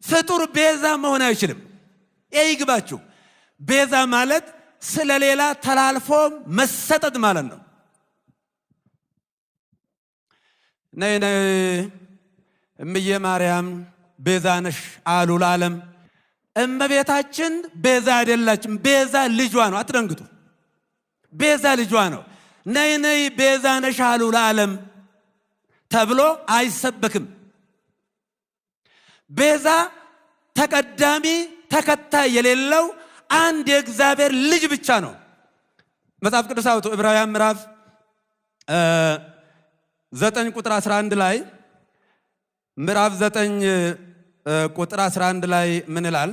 ፍጡር ቤዛ መሆን አይችልም። ይግባችሁ። ቤዛ ማለት ስለሌላ ተላልፎ መሰጠት ማለት ነው። ነይ እምዬ ማርያም ቤዛ ነሽ አሉ ለዓለም። እመቤታችን ቤዛ አይደላችም። ቤዛ ልጇ ነው። አትደንግጡ። ቤዛ ልጇ ነው። ነይ ቤዛ ነሽ አሉ ለዓለም ተብሎ አይሰበክም። ቤዛ ተቀዳሚ ተከታይ የሌለው አንድ የእግዚአብሔር ልጅ ብቻ ነው። መጽሐፍ ቅዱስ አውጡ ዕብራውያን ምዕራፍ 9 ቁጥር 11 ላይ ምዕራፍ 9 ቁጥር 11 ላይ ምን ይላል?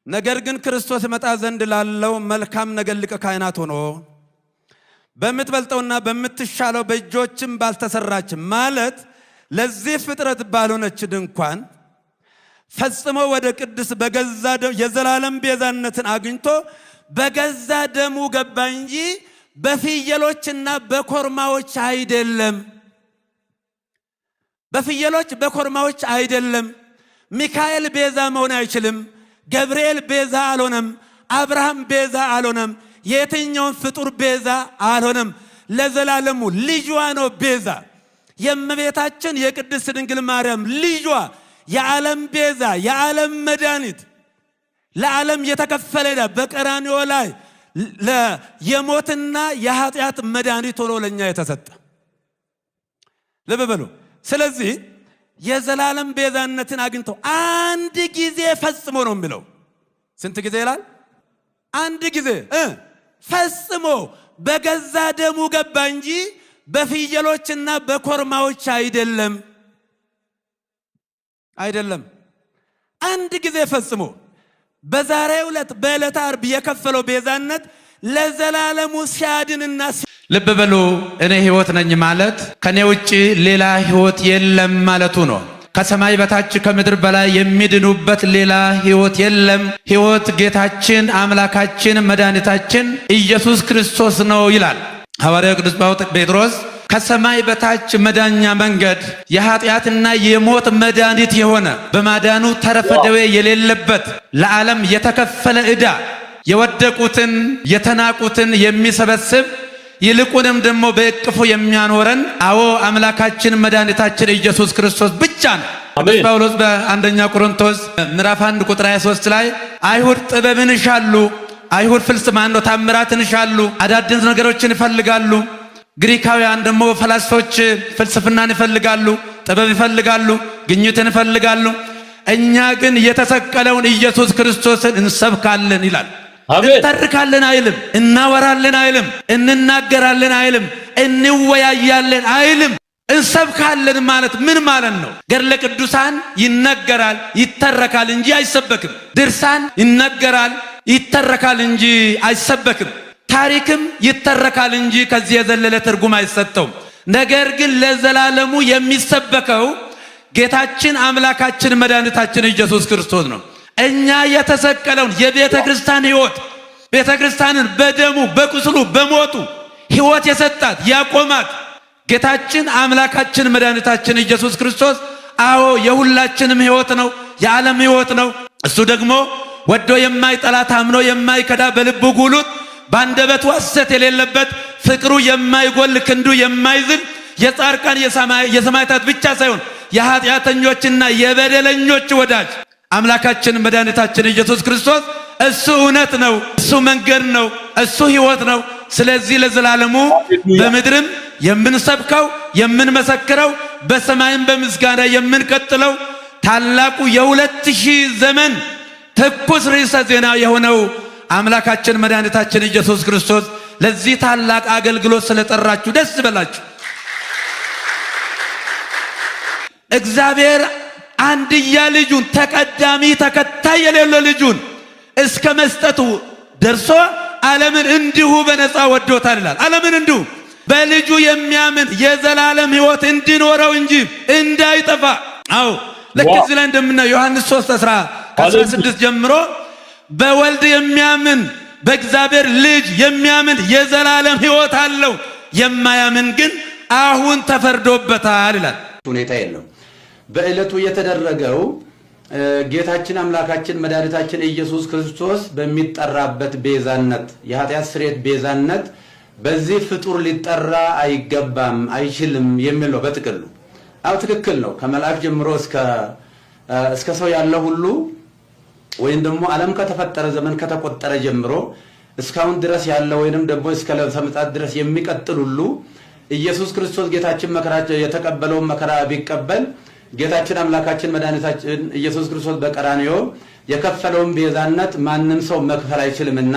ነገር ግን ክርስቶስ መጣ ዘንድ ላለው መልካም ነገር ሊቀ ካህናት ሆኖ በምትበልጠውና በምትሻለው በእጆችም ባልተሰራች ማለት ለዚህ ፍጥረት ባልሆነች ድንኳን ፈጽሞ ወደ ቅድስ በገዛ የዘላለም ቤዛነትን አግኝቶ በገዛ ደሙ ገባ እንጂ በፍየሎችና በኮርማዎች አይደለም። በፍየሎች በኮርማዎች አይደለም። ሚካኤል ቤዛ መሆን አይችልም። ገብርኤል ቤዛ አልሆነም። አብርሃም ቤዛ አልሆነም። የትኛውን ፍጡር ቤዛ አልሆነም። ለዘላለሙ ልጇ ነው ቤዛ። የእመቤታችን የቅድስት ድንግል ማርያም ልጇ የዓለም ቤዛ፣ የዓለም መድኃኒት፣ ለዓለም የተከፈለ ዕዳ በቀራንዮ ላይ የሞትና የኃጢአት መድኃኒት ሆኖ ለኛ የተሰጠ ልብ በሉ። ስለዚህ የዘላለም ቤዛነትን አግኝቶ አንድ ጊዜ ፈጽሞ ነው የሚለው። ስንት ጊዜ ይላል? አንድ ጊዜ ፈጽሞ በገዛ ደሙ ገባ እንጂ በፍየሎችና በኮርማዎች አይደለም። አንድ ጊዜ ፈጽሞ በዛሬው ዕለት በዕለተ ዓርብ የከፈለው ቤዛነት ለዘላለሙ ሲያድንና ልብ በሉ። እኔ ሕይወት ነኝ ማለት ከኔ ውጪ ሌላ ሕይወት የለም ማለቱ ነው። ከሰማይ በታች ከምድር በላይ የሚድኑበት ሌላ ሕይወት የለም። ሕይወት ጌታችን አምላካችን መድኃኒታችን ኢየሱስ ክርስቶስ ነው ይላል ሐዋርያው ቅዱስ ጴጥሮስ። ከሰማይ በታች መዳኛ መንገድ የኃጢአትና የሞት መድኃኒት የሆነ በማዳኑ ተረፈ ደዌ የሌለበት ለዓለም የተከፈለ ዕዳ የወደቁትን የተናቁትን የሚሰበስብ ይልቁንም ደግሞ በእቅፉ የሚያኖረን አዎ አምላካችን መድኃኒታችን ኢየሱስ ክርስቶስ ብቻ ነው። ቅዱስ ጳውሎስ በአንደኛ ቆሮንቶስ ምዕራፍ 1 ቁጥር 23 ላይ አይሁድ ጥበብን ይሻሉ፣ አይሁድ ታምራትን ይሻሉ፣ አዳዲስ ነገሮችን ይፈልጋሉ። ግሪካውያን ደግሞ ፈላስፎች ፍልስፍናን ይፈልጋሉ፣ ጥበብ ይፈልጋሉ፣ ግኝትን ይፈልጋሉ። እኛ ግን የተሰቀለውን ኢየሱስ ክርስቶስን እንሰብካለን ይላል። እንተርካለን አይልም፣ እናወራለን አይልም፣ እንናገራለን አይልም፣ እንወያያለን አይልም። እንሰብካለን ማለት ምን ማለት ነው? ገድለ ቅዱሳን ይነገራል ይተረካል እንጂ አይሰበክም። ድርሳን ይነገራል ይተረካል እንጂ አይሰበክም። ታሪክም ይተረካል እንጂ ከዚህ የዘለለ ትርጉም አይሰጠውም። ነገር ግን ለዘላለሙ የሚሰበከው ጌታችን አምላካችን መድኃኒታችን ኢየሱስ ክርስቶስ ነው። እኛ የተሰቀለውን የቤተ ክርስቲያን ሕይወት ቤተ ክርስቲያንን በደሙ በቁስሉ በሞቱ ሕይወት የሰጣት ያቆማት ጌታችን አምላካችን መድኃኒታችን ኢየሱስ ክርስቶስ አዎ የሁላችንም ሕይወት ነው፣ የዓለም ሕይወት ነው። እሱ ደግሞ ወዶ የማይጠላ ታምኖ የማይከዳ በልቡ ጉሉት ባንደበቱ ሐሰት የሌለበት ፍቅሩ የማይጎል ክንዱ የማይዝል የጻድቃን የሰማዕታት ብቻ ሳይሆን የኃጢአተኞችና የበደለኞች ወዳጅ አምላካችን መድኃኒታችን ኢየሱስ ክርስቶስ እሱ እውነት ነው፣ እሱ መንገድ ነው፣ እሱ ሕይወት ነው። ስለዚህ ለዘላለሙ በምድርም የምንሰብከው የምንመሰክረው በሰማይም በምስጋና የምንቀጥለው ታላቁ የ2000 ዘመን ትኩስ ርዕሰ ዜና የሆነው አምላካችን መድኃኒታችን ኢየሱስ ክርስቶስ ለዚህ ታላቅ አገልግሎት ስለጠራችሁ ደስ ይበላችሁ። እግዚአብሔር አንድያ ልጁን ተቀዳሚ ተከታይ የሌለው ልጁን እስከ መስጠቱ ደርሶ ዓለምን እንዲሁ በነፃ ወዶታል ይላል። ዓለምን እንዲሁ በልጁ የሚያምን የዘላለም ሕይወት እንዲኖረው እንጂ እንዳይጠፋ። አዎ ልክ እዚህ ላይ እንደምናየው ዮሐንስ 3:16 ጀምሮ በወልድ የሚያምን በእግዚአብሔር ልጅ የሚያምን የዘላለም ሕይወት አለው፣ የማያምን ግን አሁን ተፈርዶበታል ይላል። ሁኔታ የለው። በዕለቱ የተደረገው ጌታችን አምላካችን መድኃኒታችን ኢየሱስ ክርስቶስ በሚጠራበት ቤዛነት የኃጢአት ስርየት ቤዛነት በዚህ ፍጡር ሊጠራ አይገባም አይችልም የሚል ነው በጥቅሉ። አው ትክክል ነው። ከመልአክ ጀምሮ እስከ ሰው ያለ ሁሉ ወይም ደግሞ ዓለም ከተፈጠረ ዘመን ከተቆጠረ ጀምሮ እስካሁን ድረስ ያለ ወይንም ደግሞ እስከ ዕለተ ምጽአት ድረስ የሚቀጥል ሁሉ ኢየሱስ ክርስቶስ ጌታችን መከራቸው የተቀበለውን መከራ ቢቀበል ጌታችን አምላካችን መድኃኒታችን ኢየሱስ ክርስቶስ በቀራንዮ የከፈለውን ቤዛነት ማንም ሰው መክፈል አይችልምና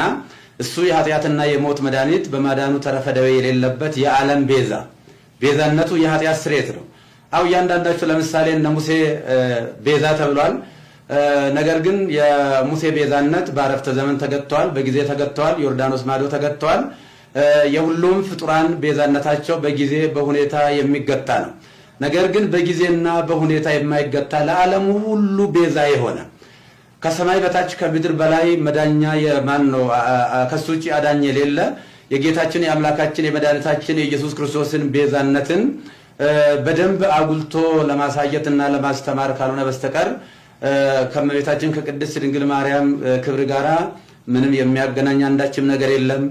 እሱ የኃጢአትና የሞት መድኃኒት በማዳኑ ተረፈ ደዌ የሌለበት የዓለም ቤዛነቱ የኃጢአት ስርየት ነው። አው እያንዳንዳችሁ ለምሳሌ እነ ሙሴ ቤዛ ተብሏል። ነገር ግን የሙሴ ቤዛነት በአረፍተ ዘመን ተገጥቷል፣ በጊዜ ተገጥቷል፣ ዮርዳኖስ ማዶ ተገጥቷል። የሁሉም ፍጡራን ቤዛነታቸው በጊዜ በሁኔታ የሚገታ ነው። ነገር ግን በጊዜና በሁኔታ የማይገታ ለዓለሙ ሁሉ ቤዛ የሆነ ከሰማይ በታች ከምድር በላይ መዳኛ የማን ነው? ከሱ ውጪ አዳኝ የሌለ የጌታችን የአምላካችን የመድኃኒታችን የኢየሱስ ክርስቶስን ቤዛነትን በደንብ አጉልቶ ለማሳየትና ለማስተማር ካልሆነ በስተቀር ከእመቤታችን ከቅድስት ድንግል ማርያም ክብር ጋራ ምንም የሚያገናኝ አንዳችም ነገር የለም።